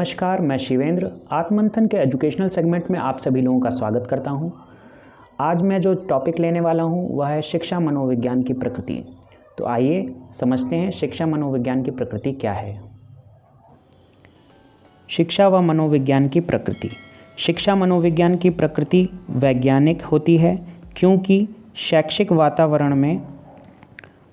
नमस्कार, मैं शिवेंद्र आत्ममंथन के एजुकेशनल सेगमेंट में आप सभी लोगों का स्वागत करता हूं। आज मैं जो टॉपिक लेने वाला हूं वह है शिक्षा मनोविज्ञान की प्रकृति। तो आइए समझते हैं शिक्षा मनोविज्ञान की प्रकृति क्या है। शिक्षा व मनोविज्ञान की प्रकृति। शिक्षा मनोविज्ञान की प्रकृति वैज्ञानिक होती है क्योंकि शैक्षिक वातावरण में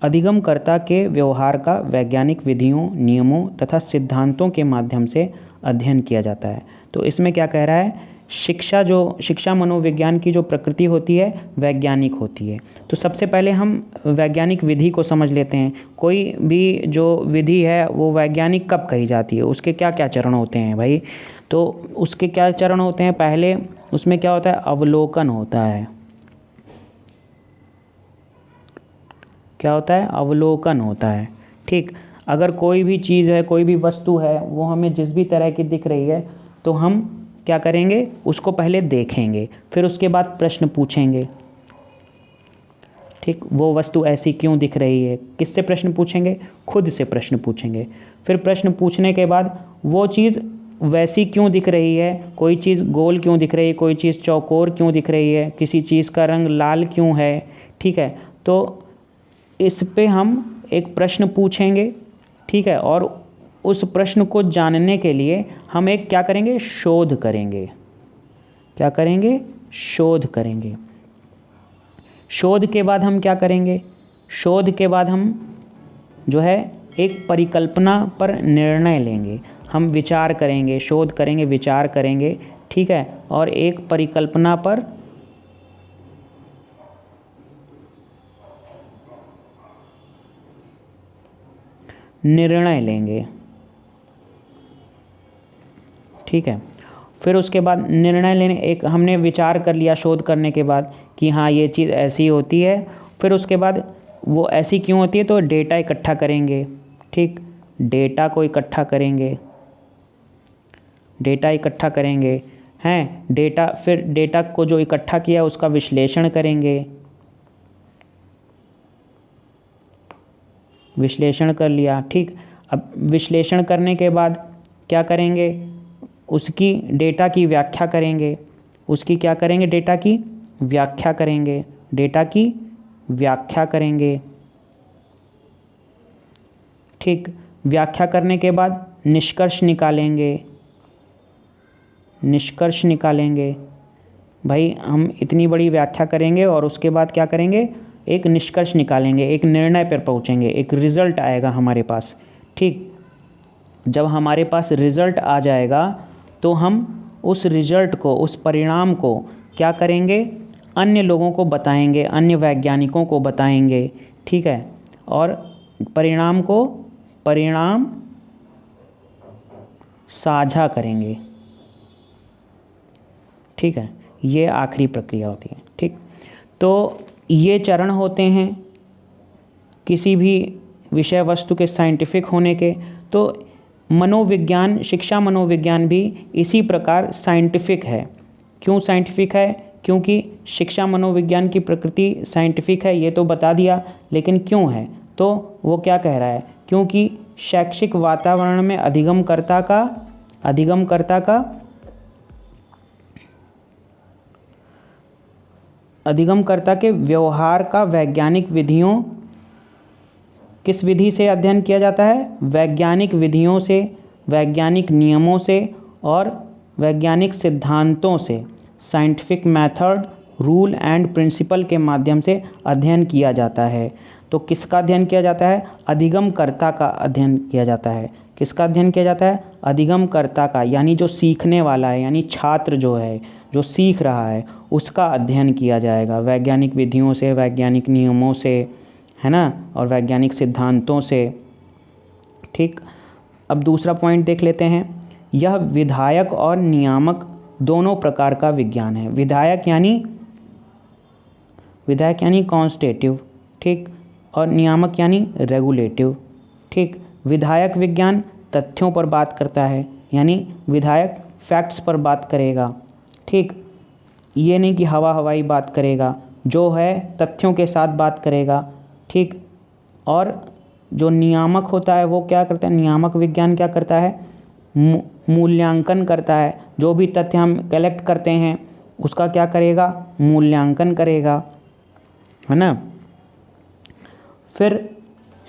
अधिगमकर्ता के व्यवहार का वैज्ञानिक विधियों, नियमों तथा सिद्धांतों के माध्यम से अध्ययन किया जाता है। तो इसमें क्या कह रहा है, शिक्षा मनोविज्ञान की जो प्रकृति होती है वैज्ञानिक होती है। तो सबसे पहले हम वैज्ञानिक विधि को समझ लेते हैं। कोई भी जो विधि है वो वैज्ञानिक कब कही जाती है, उसके क्या क्या चरण होते हैं भाई। तो उसके क्या चरण होते हैं, पहले उसमें क्या होता है, अवलोकन होता है। क्या होता है, अवलोकन होता है। ठीक, अगर कोई भी चीज़ है, कोई भी वस्तु है, वो हमें जिस भी तरह की दिख रही है तो हम क्या करेंगे, उसको पहले देखेंगे, फिर उसके बाद प्रश्न पूछेंगे। ठीक, वो वस्तु ऐसी क्यों दिख रही है, किससे प्रश्न पूछेंगे, खुद से प्रश्न पूछेंगे। फिर प्रश्न पूछने के बाद वो चीज़ वैसी क्यों दिख रही है, कोई चीज़ गोल क्यों दिख रही है, कोई चीज़ चौकोर क्यों दिख रही है, किसी चीज़ का रंग लाल क्यों है। ठीक है, तो इस पे हम एक प्रश्न पूछेंगे। ठीक है, और उस प्रश्न को जानने के लिए हम एक क्या करेंगे, शोध करेंगे। क्या करेंगे, शोध करेंगे। शोध के बाद हम क्या करेंगे, शोध के बाद हम जो है एक परिकल्पना पर निर्णय लेंगे। हम विचार करेंगे, शोध करेंगे, विचार करेंगे। ठीक है, और एक परिकल्पना पर निर्णय लेंगे। ठीक है, फिर उसके बाद निर्णय लेने, एक हमने विचार कर लिया शोध करने के बाद कि हाँ ये चीज़ ऐसी होती है। फिर उसके बाद वो ऐसी क्यों होती है, तो डेटा इकट्ठा करेंगे। ठीक, डेटा को इकट्ठा करेंगे, डेटा इकट्ठा करेंगे हैं डेटा, फिर डेटा को जो इकट्ठा किया उसका विश्लेषण करेंगे। विश्लेषण कर लिया। ठीक, अब विश्लेषण करने के बाद क्या करेंगे, उसकी डेटा की व्याख्या करेंगे। उसकी क्या करेंगे, डेटा की व्याख्या करेंगे। डेटा की व्याख्या करेंगे। ठीक, व्याख्या करने के बाद निष्कर्ष निकालेंगे। निष्कर्ष निकालेंगे भाई, हम इतनी बड़ी व्याख्या करेंगे और उसके बाद क्या करेंगे, एक निष्कर्ष निकालेंगे, एक निर्णय पर पहुंचेंगे, एक रिज़ल्ट आएगा हमारे पास। ठीक, जब हमारे पास रिज़ल्ट आ जाएगा तो हम उस रिज़ल्ट को, उस परिणाम को क्या करेंगे, अन्य लोगों को बताएंगे, अन्य वैज्ञानिकों को बताएंगे। ठीक है, और परिणाम साझा करेंगे। ठीक है, ये आखिरी प्रक्रिया होती है। ठीक, तो ये चरण होते हैं किसी भी विषय वस्तु के साइंटिफिक होने के। तो मनोविज्ञान, शिक्षा मनोविज्ञान भी इसी प्रकार साइंटिफिक है। क्यों साइंटिफिक है, क्योंकि शिक्षा मनोविज्ञान की प्रकृति साइंटिफिक है, ये तो बता दिया, लेकिन क्यों है, तो वो क्या कह रहा है, क्योंकि शैक्षिक वातावरण में अधिगमकर्ता के व्यवहार का वैज्ञानिक विधियों, किस विधि से अध्ययन किया जाता है, वैज्ञानिक विधियों से, वैज्ञानिक नियमों से और वैज्ञानिक सिद्धांतों से, scientific method, rule and principle के माध्यम से अध्ययन किया जाता है। तो किसका अध्ययन किया जाता है, अधिगमकर्ता का अध्ययन किया जाता है। किसका अध्ययन किया जाता है, अधिगमकर्ता का, यानी जो सीखने वाला है, यानी छात्र जो है, जो सीख रहा है, उसका अध्ययन किया जाएगा वैज्ञानिक विधियों से, वैज्ञानिक नियमों से, है ना, और वैज्ञानिक सिद्धांतों से। ठीक, अब दूसरा पॉइंट देख लेते हैं। यह विधायक और नियामक दोनों प्रकार का विज्ञान है। विधायक यानी कॉन्स्टिट्यूटिव। ठीक, और नियामक यानी रेगुलेटिव। ठीक, विधायक विज्ञान तथ्यों पर बात करता है, यानी विधायक फैक्ट्स पर बात करेगा। ठीक, ये नहीं कि हवाई बात करेगा, जो है तथ्यों के साथ बात करेगा। ठीक, और जो नियामक होता है वो क्या करता है, नियामक विज्ञान क्या करता है, मूल्यांकन करता है, जो भी तथ्य हम कलेक्ट करते हैं उसका क्या करेगा, मूल्यांकन करेगा, है ना। फिर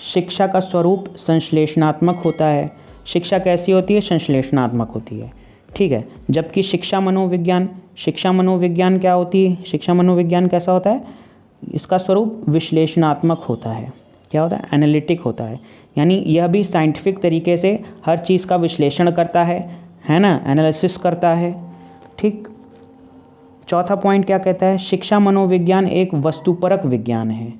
शिक्षा का स्वरूप संश्लेषणात्मक होता है। शिक्षा कैसी होती है, संश्लेषणात्मक होती है, ठीक है। जबकि शिक्षा मनोविज्ञान क्या होती है, शिक्षा मनोविज्ञान कैसा होता है, इसका स्वरूप विश्लेषणात्मक होता है। क्या होता है, एनालिटिक होता है, यानी यह भी साइंटिफिक तरीके से हर चीज़ का विश्लेषण करता है ना, एनालिसिस करता है, ठीक। चौथा पॉइंट क्या कहता है, शिक्षा मनोविज्ञान एक वस्तुपरक विज्ञान है,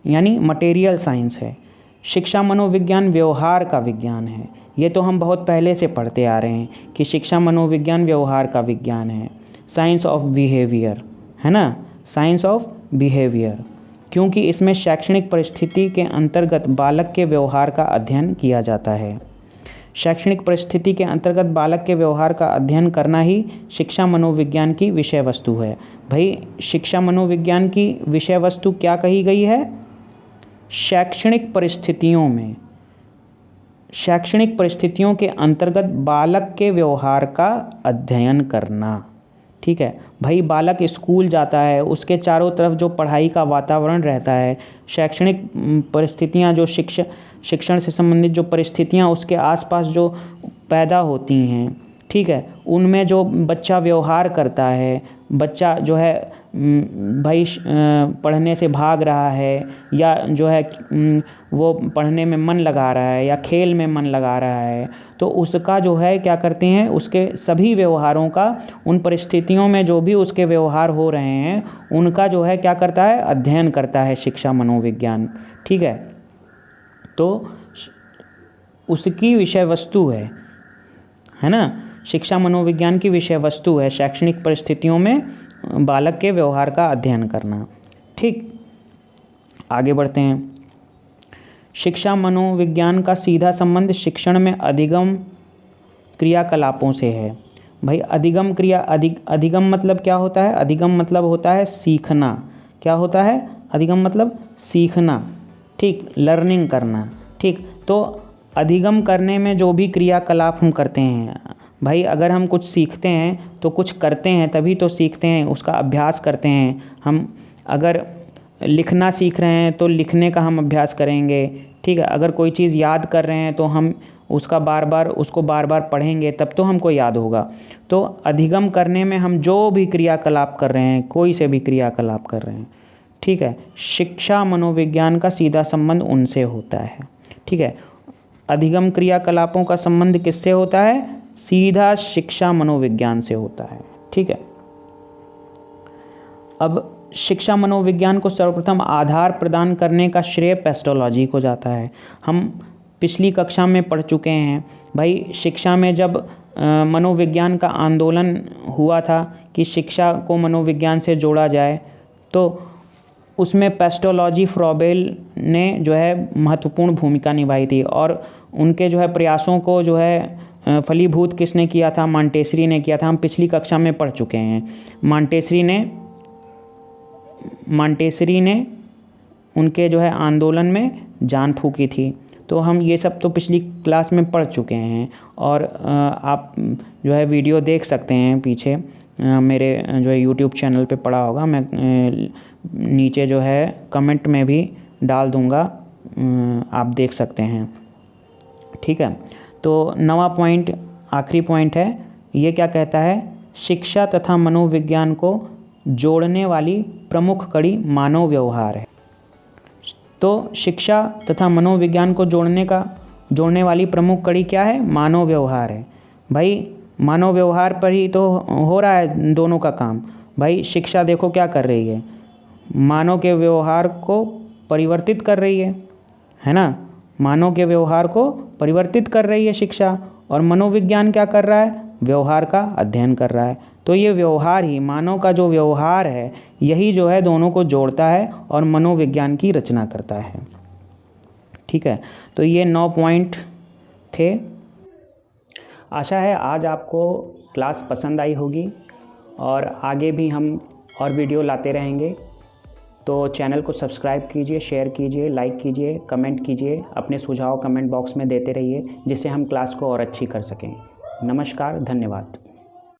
यानी मटेरियल साइंस है। शिक्षा मनोविज्ञान व्यवहार का विज्ञान है। ये तो हम बहुत पहले से पढ़ते आ रहे हैं कि शिक्षा मनोविज्ञान व्यवहार का विज्ञान है, साइंस ऑफ बिहेवियर, है ना, साइंस ऑफ बिहेवियर, क्योंकि इसमें शैक्षणिक परिस्थिति के अंतर्गत बालक के व्यवहार का अध्ययन किया जाता है। शैक्षणिक परिस्थिति के अंतर्गत बालक के व्यवहार का अध्ययन करना ही शिक्षा मनोविज्ञान की विषय वस्तु है। भाई शिक्षा मनोविज्ञान की विषय वस्तु क्या कही गई है, शैक्षणिक परिस्थितियों के अंतर्गत बालक के व्यवहार का अध्ययन करना, ठीक है। भाई बालक स्कूल जाता है, उसके चारों तरफ जो पढ़ाई का वातावरण रहता है, शैक्षणिक परिस्थितियां, जो शिक्षण से संबंधित जो परिस्थितियां उसके आसपास जो पैदा होती हैं, ठीक है, उनमें जो बच्चा व्यवहार करता है, बच्चा जो है भाई पढ़ने से भाग रहा है या जो है वो पढ़ने में मन लगा रहा है या खेल में मन लगा रहा है, तो उसका जो है क्या करते हैं, उसके सभी व्यवहारों का, उन परिस्थितियों में जो भी उसके व्यवहार हो रहे हैं उनका जो है क्या करता है, अध्ययन करता है शिक्षा मनोविज्ञान, ठीक है। तो उसकी विषय वस्तु है ना, शिक्षा मनोविज्ञान की विषय वस्तु है शैक्षणिक परिस्थितियों में बालक के व्यवहार का अध्ययन करना, ठीक। आगे बढ़ते हैं। शिक्षा मनोविज्ञान का सीधा संबंध शिक्षण में अधिगम क्रियाकलापों से है। भाई अधिगम मतलब क्या होता है, अधिगम मतलब होता है सीखना। क्या होता है, अधिगम मतलब सीखना, ठीक, लर्निंग करना, ठीक। तो अधिगम करने में जो भी क्रियाकलाप हम करते हैं, भाई अगर हम कुछ सीखते हैं तो कुछ करते हैं तभी तो सीखते हैं, उसका अभ्यास करते हैं। हम अगर लिखना सीख रहे हैं तो लिखने का हम अभ्यास करेंगे, ठीक है। अगर कोई चीज़ याद कर रहे हैं तो हम उसको बार बार पढ़ेंगे, तब तो हमको याद होगा। तो अधिगम करने में हम जो भी क्रियाकलाप कर रहे हैं, कोई से भी क्रियाकलाप कर रहे हैं, ठीक है, शिक्षा मनोविज्ञान का सीधा संबंध उनसे होता है, ठीक है। अधिगम क्रियाकलापों का संबंध किससे होता है, सीधा शिक्षा मनोविज्ञान से होता है, ठीक है। अब शिक्षा मनोविज्ञान को सर्वप्रथम आधार प्रदान करने का श्रेय पेस्टोलॉजी को जाता है। हम पिछली कक्षा में पढ़ चुके हैं भाई, शिक्षा में जब मनोविज्ञान का आंदोलन हुआ था कि शिक्षा को मनोविज्ञान से जोड़ा जाए, तो उसमें पेस्टोलॉजी फ्रॉबेल ने जो है महत्वपूर्ण भूमिका निभाई थी, और उनके जो है प्रयासों को जो है फलीभूत किसने किया था, मॉन्टेसरी ने किया था। हम पिछली कक्षा में पढ़ चुके हैं। मॉन्टेसरी ने उनके जो है आंदोलन में जान फूंकी थी। तो हम ये सब तो पिछली क्लास में पढ़ चुके हैं, और आप जो है वीडियो देख सकते हैं पीछे, मेरे जो है यूट्यूब चैनल पे पड़ा होगा, मैं नीचे जो है कमेंट में भी डाल दूँगा, आप देख सकते हैं, ठीक है। तो नवा पॉइंट, आखिरी पॉइंट है, ये क्या कहता है, शिक्षा तथा मनोविज्ञान को जोड़ने वाली प्रमुख कड़ी मानव व्यवहार है। तो शिक्षा तथा मनोविज्ञान को जोड़ने वाली प्रमुख कड़ी क्या है, मानव व्यवहार है। भाई मानव व्यवहार पर ही तो हो रहा है दोनों का काम। भाई शिक्षा देखो क्या कर रही है, मानव के व्यवहार को परिवर्तित कर रही है ना, मानव के व्यवहार को परिवर्तित कर रही है शिक्षा, और मनोविज्ञान क्या कर रहा है, व्यवहार का अध्ययन कर रहा है। तो ये व्यवहार ही, मानव का जो व्यवहार है, यही जो है दोनों को जोड़ता है और मनोविज्ञान की रचना करता है, ठीक है। तो ये 9 पॉइंट थे। आशा है आज आपको क्लास पसंद आई होगी, और आगे भी हम और वीडियो लाते रहेंगे। तो चैनल को सब्सक्राइब कीजिए, शेयर कीजिए, लाइक कीजिए, कमेंट कीजिए, अपने सुझाव कमेंट बॉक्स में देते रहिए जिससे हम क्लास को और अच्छी कर सकें। नमस्कार, धन्यवाद।